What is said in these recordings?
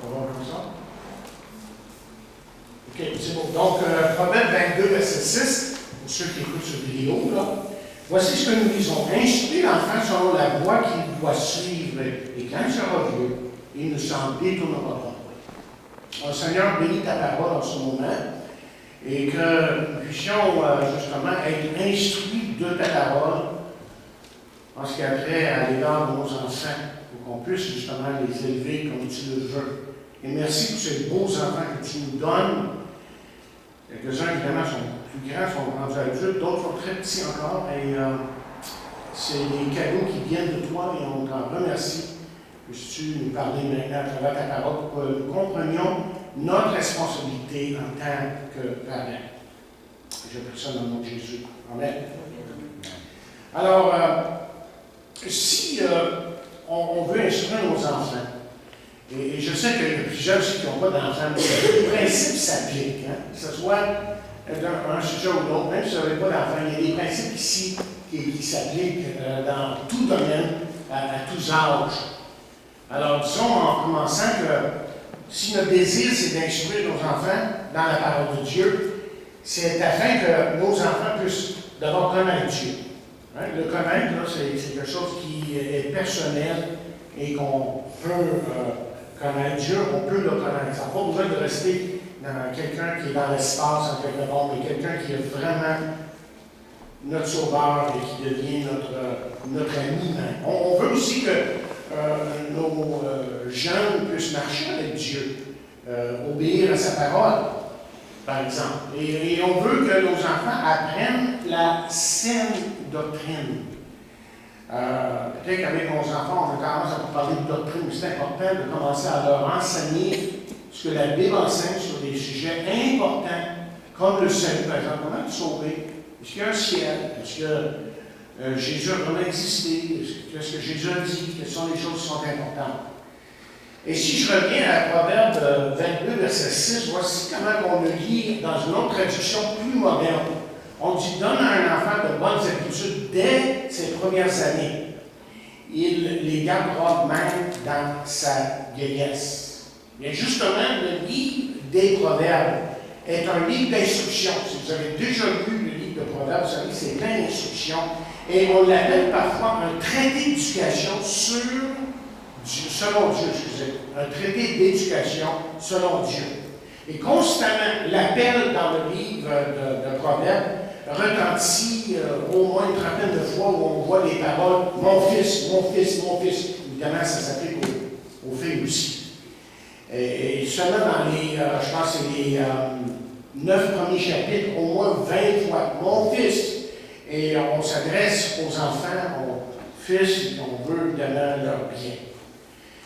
On va voir comme ça. OK, c'est bon. Donc, Proverbe 22, verset 6, pour ceux qui écoutent cette vidéo, là. Voici ce que nous disons. Instruis l'enfant selon la voie qu'il doit suivre, et quand il sera vieux, il ne s'en détournera pas. Le Seigneur bénit ta parole en ce moment, et que nous puissions justement être instruits de ta parole en ce qui a trait à l'égard de nos enfants, pour qu'on puisse justement les élever comme tu le veux. Et merci pour ces beaux enfants que tu nous donnes. Quelques-uns, évidemment, sont plus grands, sont rendus adultes, d'autres sont très petits encore, et c'est des cadeaux qui viennent de toi, et on t'en remercie. Puisses-tu nous parler maintenant à travers ta parole pour que nous comprenions notre responsabilité en tant que parents. Je prie ça dans le nom de Jésus. Amen. Alors, si on veut instruire nos enfants, et je sais qu'il y a plusieurs qui n'ont pas d'enfants, mais le principe s'applique, hein, que ce soit d'un sujet ou l'autre, même si vous n'avez pas d'enfants, il y a des principes ici qui s'appliquent dans tout domaine, à tous âges. Alors, disons en commençant que si notre désir, c'est d'instruire nos enfants dans la parole de Dieu, c'est afin que nos enfants puissent d'abord connaître Dieu. Hein? Le connaître, là, c'est quelque chose qui est personnel et qu'on peut connaître Dieu, on peut le connaître. Ça n'a pas besoin de rester dans quelqu'un qui est dans l'espace en quelque part, mais quelqu'un qui est vraiment notre sauveur et qui devient notre ami. On veut aussi que nos jeunes puissent marcher avec Dieu, obéir à sa parole, par exemple. Et on veut que nos enfants apprennent la saine doctrine. Peut-être qu'avec nos enfants, on a tendance à parler de doctrine, mais c'est important de commencer à leur enseigner ce que la Bible enseigne sur des sujets importants, comme le salut, par exemple, comment être sauvé, est-ce qu'il y a un ciel, est-ce que Jésus a vraiment existé, qu'est-ce que Jésus a dit, quelles sont les choses qui sont importantes. Et si je reviens à Proverbe 22, verset 6, voici comment on le lit dans une autre traduction plus moderne. On dit, donne à un enfant de bonnes habitudes dès ses premières années. Il les gardera même dans sa vieillesse. Et justement, le livre des Proverbes est un livre d'instruction. Si vous avez déjà lu le livre de Proverbes, vous savez, c'est plein d'instructions. Et on l'appelle parfois un traité d'éducation selon Dieu, excusez. Un traité d'éducation selon Dieu. Et constamment, l'appel dans le livre de Proverbes retentit au moins une trentaine de fois où on voit les paroles « mon fils, mon fils, mon fils ». Évidemment, ça s'applique aux filles aussi. Et seulement dans les, je pense que c'est les 9 premiers chapitres, au moins 20 fois « mon fils ». Et on s'adresse aux enfants, aux fils, on veut évidemment leur bien.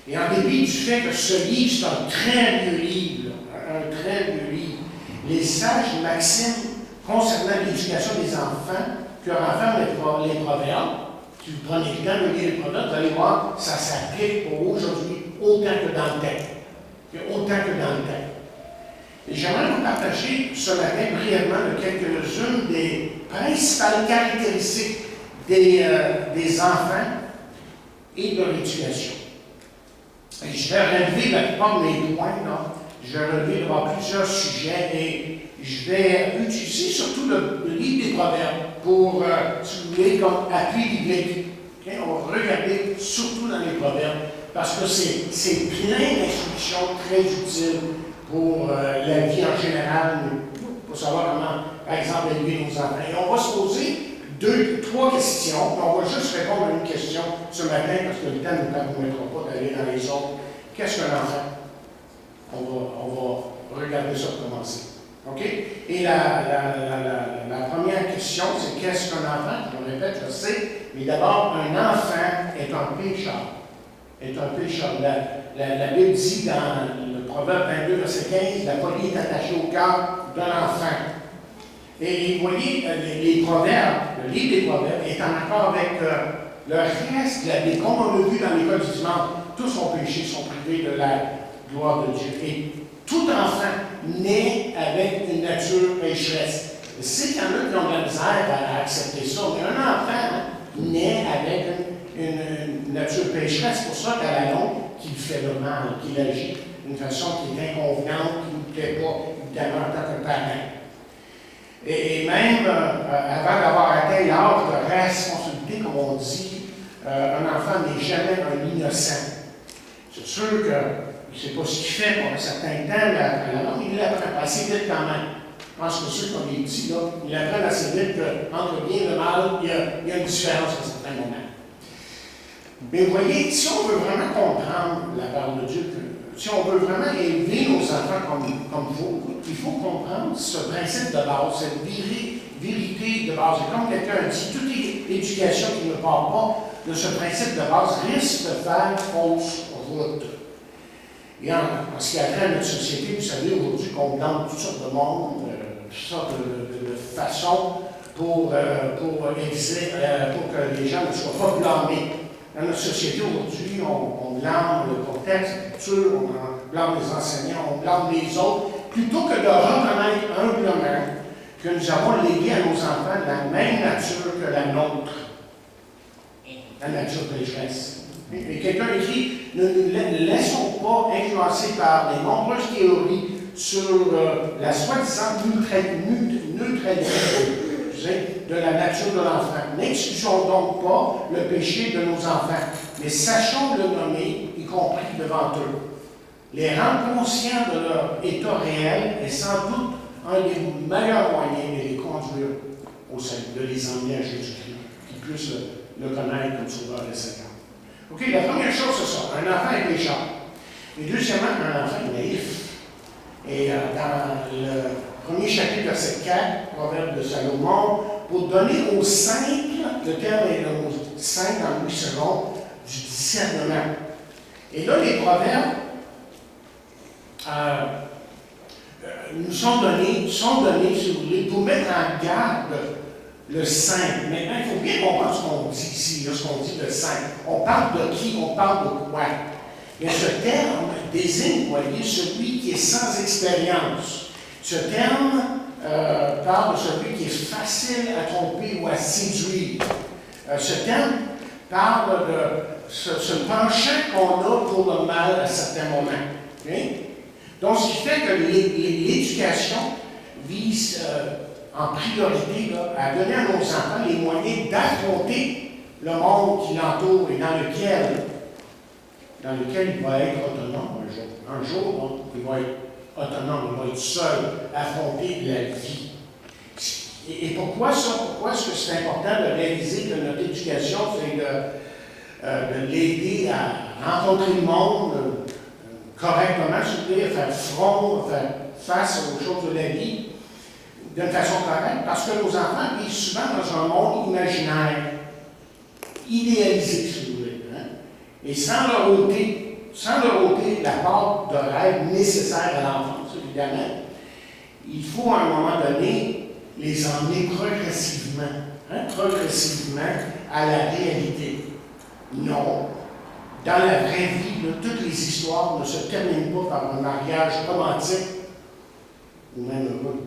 Et en dépit du fait que ce livre, c'est un très vieux livre, un très vieux livre, les sages maximes concernant l'éducation des enfants, que renferment les proverbes, si vous prenez le temps de lire les proverbes, vous allez voir, ça s'applique pour aujourd'hui autant que dans le temps. Autant que dans le temps. Et j'aimerais vous partager ce matin brièvement quelques-unes des principales caractéristiques des enfants et de leur éducation. Et je vais relever la plupart de mes points, là. Je vais relever devant plusieurs sujets et je vais utiliser surtout le livre des Proverbes pour, si vous voulez, comme appui biblique. Okay? On va regarder surtout dans les Proverbes parce que c'est plein d'instructions très utiles pour la vie en général, pour savoir comment, par exemple, élever nos enfants. Et on va se poser 3 questions. On va juste répondre à une question ce matin parce que le temps ne nous permettra pas d'aller dans les autres. Qu'est-ce qu'un enfant? On va regarder ça pour commencer. OK? Et la première question, c'est qu'est-ce qu'un enfant? Je le répète, je sais, mais d'abord, un enfant est un pécheur. Est un pécheur. La Bible dit dans le Proverbe 22, verset 15, la folie est attachée au cœur d'un enfant. Et vous voyez, les Proverbes, le livre des Proverbes est en accord avec le reste de la Bible. Comme on l'a vu dans l'école du dimanche, tous ont péché, sont privés de la gloire de Dieu. Et tout enfant naît avec une nature pécheresse. C'est qu'il y en a qui ont de la misère à accepter ça, mais un enfant naît avec une nature pécheresse. C'est pour ça qu'à la longue, qu'il fait le mal, qu'il agit d'une façon qui est inconvenante, qui ne nous plaît pas, évidemment, en tant que parent. Et même avant d'avoir atteint l'âge de responsabilité, comme on dit, un enfant n'est jamais un innocent. C'est sûr qu'il ne sait pas ce qu'il fait pour un certain temps, mais à la longue, il l'apprend assez vite quand même. Je pense que ceux qui ont des petits, là, ils apprennent assez vite qu'entre bien et le mal, il y a une différence à certains moments. Mais vous voyez, si on veut vraiment comprendre la parole de Dieu, si on veut vraiment élever nos enfants comme il faut comprendre ce principe de base, cette vérité de base. Et comme quelqu'un dit, toute éducation qui ne part pas de ce principe de base risque de faire fausse route. Et en ce qui a trait à notre société, vous savez, aujourd'hui, qu'on blâme toutes sortes de monde, toutes sortes de façons pour que les gens ne soient pas blâmés. Dans notre société aujourd'hui, on blâme le contexte, la culture, on blâme les enseignants, on blâme les autres, plutôt que de reconnaître humblement que nous avons légué à nos enfants la même nature que la nôtre, la nature pécheresse. Et quelqu'un écrit, ne nous laissons pas influencer par les nombreuses théories sur la soi-disant neutralité de la nature de l'enfant. N'excusons donc pas le péché de nos enfants, mais sachons le nommer, y compris devant eux. Les rendre conscients de leur état réel est sans doute un des meilleurs moyens de les conduire au salut, de les emmener à Jésus-Christ, qu'ils puissent le connaître comme sauveur et Seigneur. OK, la première chose, c'est ça. Un enfant est pécheur. Et deuxièmement, un enfant est naïf. Et dans le premier chapitre, verset 4, Proverbe de Salomon, pour donner aux simples, le terme est le simple en Louis II, du discernement. Et là, les proverbes nous sont donnés, si vous voulez, pour mettre en garde le simple. Maintenant, il faut bien comprendre ce qu'on dit ici, lorsqu'on dit le simple. On parle de qui? On parle de quoi? Et ce terme désigne, vous voyez, celui qui est sans expérience. Ce terme parle de celui qui est facile à tromper ou à séduire. Ce terme parle de ce penchant qu'on a pour le mal à certains moments. Okay? Donc, ce qui fait que l'éducation vise en priorité là, à donner à nos enfants les moyens d'affronter le monde qui l'entoure et dans lequel il va être autonome un jour. Un jour, donc, il va être autonome, il va être seul, affronter la vie. Et pourquoi ça? Pourquoi est-ce que c'est important de réaliser que notre éducation, c'est de l'aider à rencontrer le monde correctement, si vous voulez, à faire front, à faire face aux choses de la vie d'une façon correcte? Parce que nos enfants vivent souvent dans un monde imaginaire, idéalisé, si vous voulez, hein? Et sans leur ôter la part de rêve nécessaire à l'enfance, évidemment, il faut à un moment donné les emmener progressivement à la réalité. Non, dans la vraie vie, là, toutes les histoires ne se terminent pas par un mariage romantique ou même heureux.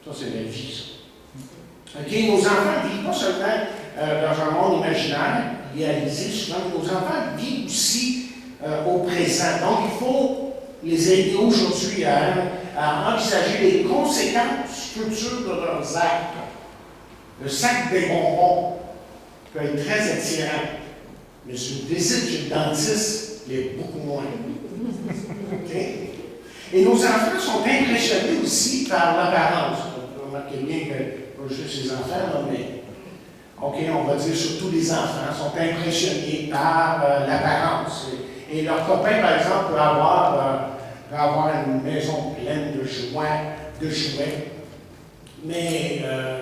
Ça, c'est la vie, ça. Okay? Nos enfants ne vivent pas seulement dans un monde imaginaire, idéalisé souvent, nos enfants vivent aussi au présent. Donc, il faut les aider aujourd'hui à envisager les conséquences futures de leurs actes. Le sac des bonbons peut être très attirant, mais une visite chez le dentiste l'est beaucoup moins. Okay? Et nos enfants sont impressionnés aussi par l'apparence. Vous remarquez bien que pas juste les enfants, là, mais on va dire surtout les enfants sont impressionnés par l'apparence. Et leur copain, par exemple, peut avoir une maison pleine de jouets, mais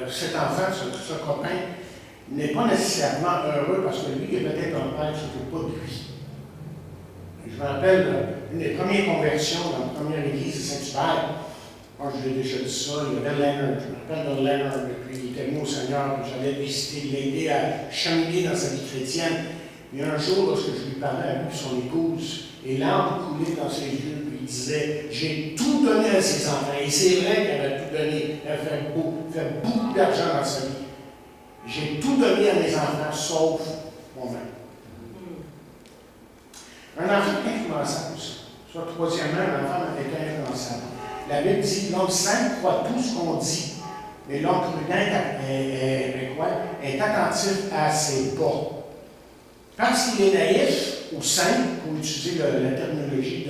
cet enfant, ce copain, n'est pas nécessairement heureux parce que lui, il est peut-être un père qui ne s'occupe pas de lui. Je me rappelle une des premières conversions dans la première église de Saint-Hubert. Moi, je l'ai déjà dit ça, il y avait Leonard, je me rappelle de Leonard, et puis il était venu au Seigneur, puis j'allais visiter, l'aider à cheminer dans sa vie chrétienne. Et un jour, lorsque je lui parlais à lui et son épouse, et l'âme coulait dans ses yeux, puis il disait, j'ai tout donné à ses enfants. Et c'est vrai qu'elle a tout donné, elle fait beaucoup d'argent dans sa vie. J'ai tout donné à mes enfants, sauf moi-même. Un enfant est influençable, ça. Soit troisièmement, un enfant est influençable. La Bible dit, l'homme simple croit tout ce qu'on dit, mais l'homme prudent est attentif à ses pas. Parce qu'il est naïf ou simple, pour utiliser la terminologie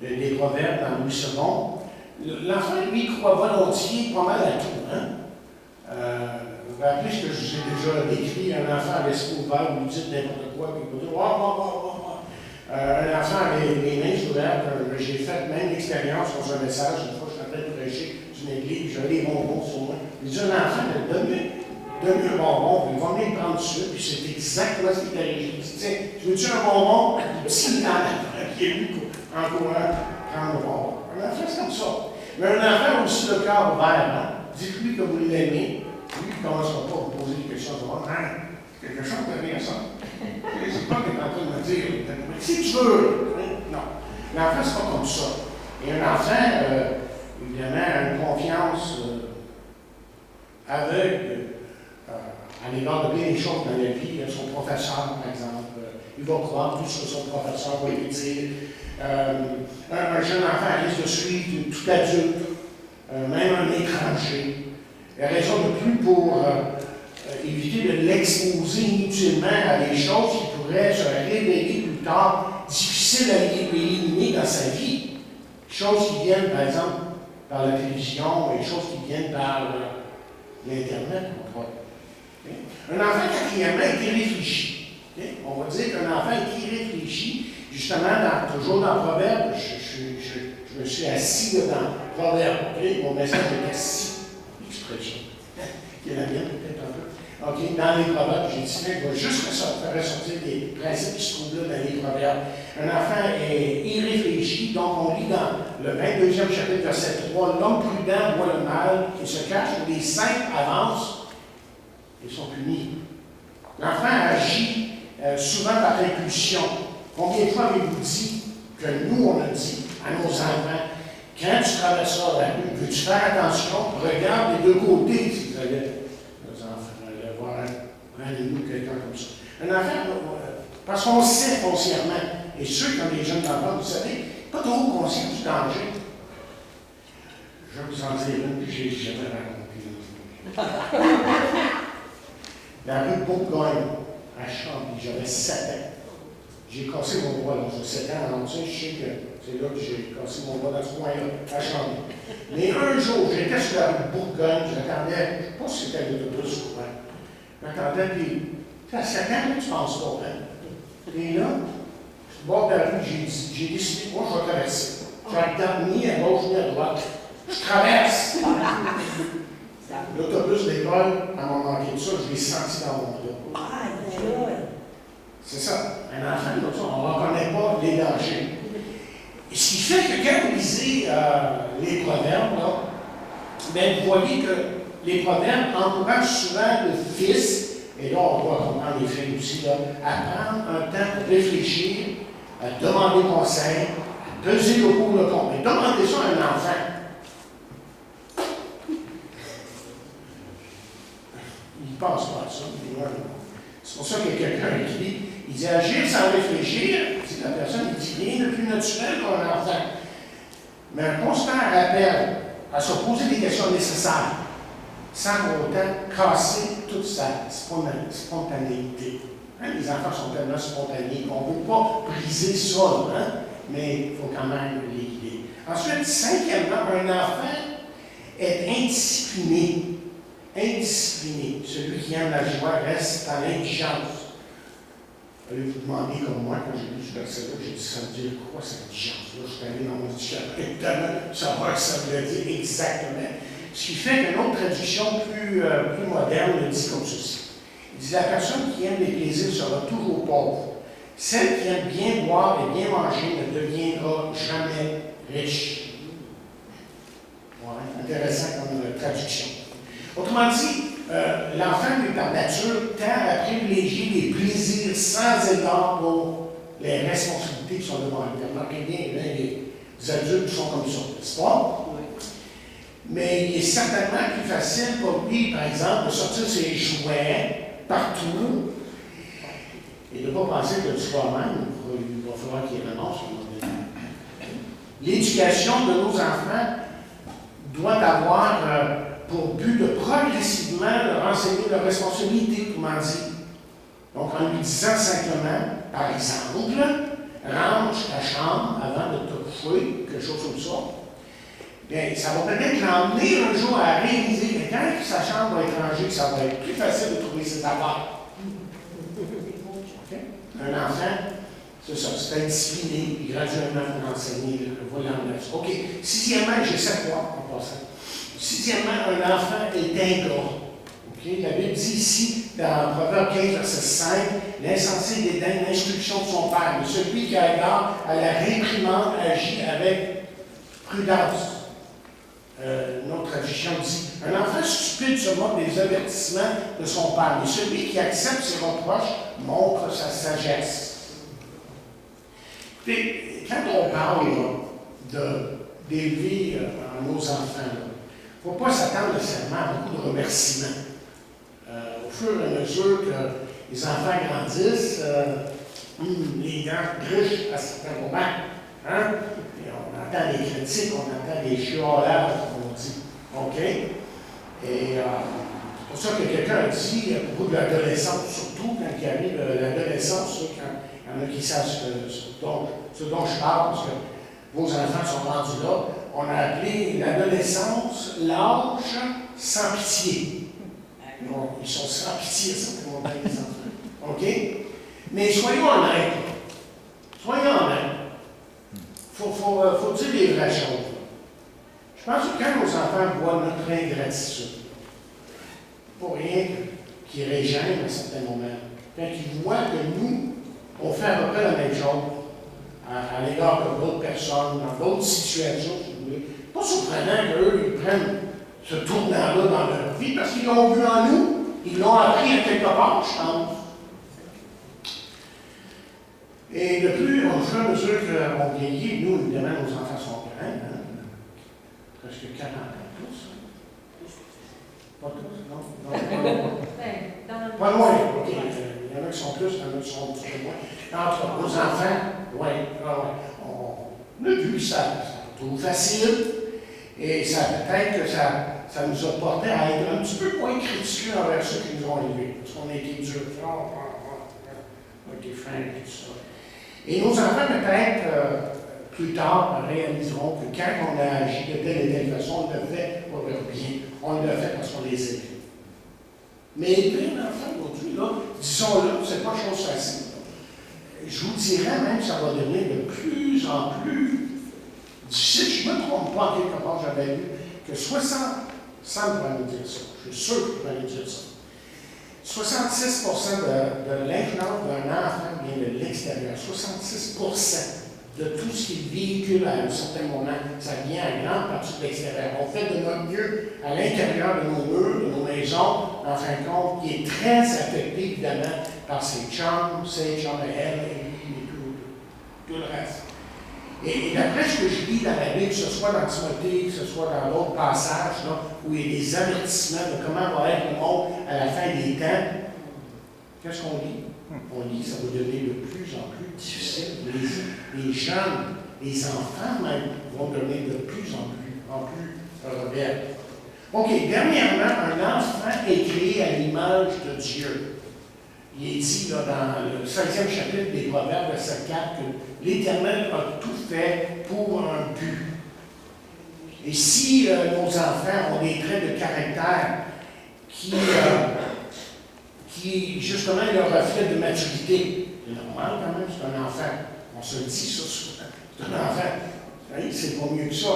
des proverbes dans Louis II, l'enfant, lui, croit volontiers pas mal à tout. Hein? Vous vous rappelez ce que je vous ai déjà décrit, un enfant à l'esprit ouvert, vous lui dites n'importe quoi, puis il va dire un enfant avec les mains ouvertes, j'ai fait même l'expérience dans un message, une fois je suis en train de prêcher d'une église, j'avais des bonbons sur moi. Il dit un enfant, donne-lui un bonbon, il va venir le prendre dessus, puis c'est exactement ce qu'il arrive. Il dit, tiens, tu veux-tu un bonbon? Petit dans la qui est lui en courant, prendre le bonbon. Un enfant, c'est comme ça. Mais un enfant aussi le cœur ouvert, hein? Dites-lui que vous l'aimez. Lui, il ne commencera pas à vous poser des questions. Quelque chose de bien ça. C'est pas qu'il est en train de me dire, si tu veux. Non. L'enfant, c'est pas comme ça. Et un enfant, évidemment, a une confiance aveugle à l'égard de bien des choses dans la vie. Son professeur, par exemple, il va croire tout ce que son professeur va lui dire. Un jeune enfant risque de suivre tout adulte, même un étranger. Il y a raison de plus pour éviter de l'exposer inutilement à des choses qui pourraient se révéler plus tard difficiles à éliminer dans sa vie. Choses qui viennent, par exemple, par la télévision et choses qui viennent par l'Internet. Un enfant, quatrièmement, est irréfléchi. On va dire qu'un enfant est irréfléchi, justement, toujours dans le Proverbe. Je me suis assis là, dans le Proverbe. Mon message est assis. L'expression. Qui est la mienne, peut-être un peu. OK, dans les proverbes, j'ai dit, je vais juste faire ressortir des principes qui se trouvent là dans les proverbes. Un enfant est irréfléchi, donc on lit dans le 22e chapitre, verset 3, l'homme prudent voit le mal et se cache, les simples avancent et sont punis. L'enfant agit souvent par impulsion. Combien de fois avez-vous dit que nous, on a dit à nos enfants, quand tu traverseras la rue, veux-tu faire attention, regarde les deux côtés, si vous allez, nos enfants, aller voir un quelqu'un comme ça. Un enfant, parce qu'on sait foncièrement, et ceux qui ont des jeunes enfants, vous savez, pas trop conscients du danger. Je vais vous en dire une que j'ai jamais racontée. La rue Bourgogne, à Chambly, j'avais 7 ans. J'ai cassé mon bras, là, j'ai 7 ans, donc je sais que c'est là que j'ai cassé mon bras dans ce coin-là, à Chambly. Mais un jour, j'étais sur la rue Bourgogne, j'attendais, je ne sais pas si c'était l'autobus ou quoi. J'attendais, puis, à 7 ans, tu penses pas, hein? Et là, sur le bord de la rue, j'ai décidé, moi, je vais traverser. Je regarde ni à gauche ni à droite. Je traverse! L'autobus d'école, à mon manqué de ça, je l'ai senti dans mon dos. C'est ça. Un enfant, on ne reconnaît pas les dangers. Et ce qui fait que quand vous lisez les proverbes, là, bien, vous voyez que les proverbes encouragent souvent le fils, et là on voit comprendre les filles aussi, là, à prendre un temps pour réfléchir, à demander conseil, à peser le pour le contre. Mais demandez ça à un enfant. Il ne pense pas à ça. C'est pour ça qu'il y a quelqu'un qui dit, il dit agir sans réfléchir, dit la personne, il dit rien de plus naturel qu'un enfant. Mais un constant rappel à se poser des questions nécessaires, sans pour autant casser toute sa spontanéité. Hein, les enfants sont tellement spontanés qu'on ne veut pas briser ça, hein, mais il faut quand même les guider. Ensuite, cinquièmement, un enfant est indiscipliné. Indiscipliné. Celui qui aime la joie reste dans l'indigence. Allez vous demander comme moi, quand j'ai lu ce verset-là, j'ai dit, ça veut dire quoi cette indigence-là? Je suis allé dans mon dictionnaire, évidemment, savoir que ça veut dire exactement. Ce qui fait qu'une autre traduction plus moderne le dit comme ceci. Il dit, la personne qui aime les plaisirs sera toujours pauvre. Celle qui aime bien boire et bien manger ne deviendra jamais riche. Ouais, intéressant comme traduction. Autrement dit, l'enfant, lui, par nature, tend à privilégier les plaisirs sans égard pour les responsabilités qui sont devant lui. Remarquez bien, les adultes sont comme ça, n'est-ce pas? Oui. Mais il est certainement plus facile pour lui, par exemple, de sortir ses jouets partout et de ne pas penser que du soir même, il va falloir qu'il renonce. L'éducation de nos enfants doit avoir pour but de progressivement leur enseigner leurs responsabilités, comment dire. Donc, en lui disant simplement, par exemple, range ta chambre avant de te coucher, quelque chose comme ça, bien, ça va peut-être l'emmener un jour à réaliser que quand sa chambre va être rangée, ça va être plus facile de trouver ses affaires. Okay? Un enfant, c'est ça, c'est discipliné, puis graduellement pour enseigner, voilà l'enlève. OK. Sixièmement, j'ai 7 points en passant. Sixièmement, un enfant est ingrat. Okay? La Bible dit ici, dans Proverbe 15, verset 5, l'insensé dédaigne l'instruction de son père, mais celui qui a égard à la réprimande agit avec prudence. Notre tradition dit, un enfant stupide se moque des avertissements de son père, mais celui qui accepte ses reproches montre sa sagesse. Écoutez, quand on parle d'élever nos enfants, il ne faut pas s'attendre nécessairement à beaucoup de remerciements. Au fur et à mesure que les enfants grandissent, les grands grichent à certains moments. Hein? Et on entend des critiques, on entend des chiolages, comme on dit. OK? Et c'est pour ça que quelqu'un a dit, à propos de l'adolescence, surtout quand il arrive l'adolescence, quand il y en a qui savent ce dont je parle, parce que vos enfants sont rendus là, on a appelé l'adolescence l'âge sans pitié. Donc, ils sont sans pitié, ça, pour monter les enfants. OK? Mais soyons honnêtes. Soyons honnêtes. Faut dire les vraies choses. Je pense que quand nos enfants voient notre ingratitude, pour rien qui régène à certains moments, quand ils voient que nous, on fait à peu près la même chose à l'égard de d'autres personnes, dans d'autres situations, si vous voulez, pas surprenant qu'eux, ils prennent ce tournant-là dans leur vie, parce qu'ils l'ont vu en nous, ils l'ont appris à quelque part, je pense. Et de plus, au fur et à mesure qu'on vieillit, nous, évidemment, nos enfants sont grands, hein? Presque 40 ans tous. Pas tous, non? Pas loin, OK. Il y en a qui sont plus, il y en a qui sont un petit peu moins. Entre nos enfants, oui, on a vu ça, c'est pas tout facile, et ça peut-être que ça nous a porté à être un petit peu moins critiqueux envers ceux qui nous ont élevés, parce qu'on a été durs, on a été fins et tout ça. Et nos enfants, peut-être, plus tard, réaliseront que quand on a agi de telle et telle façon, on le fait pour leur bien. On le fait parce qu'on les aime. Mais élever un enfant aujourd'hui, là, disons-le, c'est pas chose facile. Je vous dirais même que ça va devenir de plus en plus difficile. Je ne me trompe pas, quelque part, j'avais lu que 60, Sam va nous dire ça, je suis sûr qu'il va nous dire ça. 66% de l'influence d'un enfant vient de l'extérieur. 66% de tout ce qu'il véhicule à un certain moment, ça vient à grande partie de l'extérieur. On fait de notre mieux à l'intérieur de nos murs, de nos maisons, en fin de compte, qui est très affecté, évidemment, par ses chums à elle, et lui, et tout le reste. Et d'après ce que je lis dans la Bible, que ce soit dans Timothée, que ce soit dans d'autres passages, là, où il y a des avertissements de comment va être le monde à la fin des temps, qu'est-ce qu'on lit? On lit que ça va devenir de plus en plus difficile. Les jeunes, les enfants même, vont devenir de plus en plus rebelles. OK, dernièrement, un enfant est créé à l'image de Dieu. Il est dit là, dans le 16e chapitre des Proverbes, verset 4, que l'Éternel a tout fait pour un but. Et si nos enfants ont des traits de caractère qui justement leur reflètent de maturité, c'est normal quand même, c'est un enfant. On se dit ça souvent. C'est un enfant. Oui, c'est pas mieux que ça.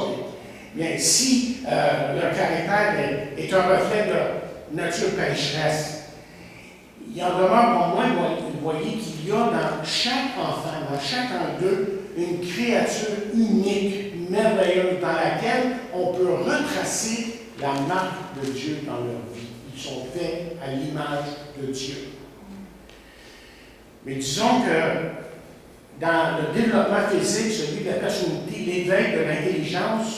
Mais bien, si leur caractère est un reflet de nature pécheresse, il en demeure pour moi, vous voyez qu'il y a dans chaque enfant, dans chacun d'eux, une créature unique, merveilleuse, dans laquelle on peut retracer la marque de Dieu dans leur vie. Ils sont faits à l'image de Dieu. Mais disons que dans le développement physique, celui de la personnalité, l'éveil de l'intelligence,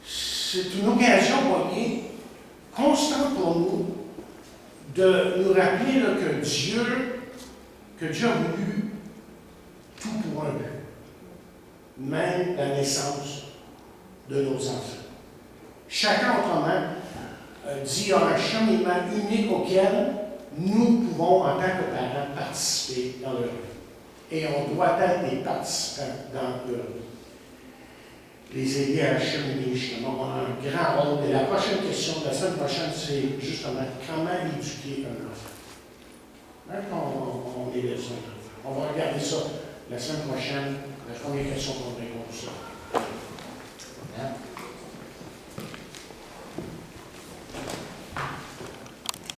c'est une occasion, vous voyez, constante pour nous, de nous rappeler là, que Dieu a voulu tout pour un but. même la naissance de nos enfants. Chacun autrement dit un cheminement unique auquel nous pouvons, en tant que parents, participer dans leur vie. Et on doit être des participants dans leur vie. Les aider à cheminer, justement, ont un grand rôle. Et la prochaine question de la semaine prochaine, c'est justement comment éduquer un enfant. Hein, on élève son enfant. On va regarder ça la semaine prochaine. La première question qu'on répond ça. Hein?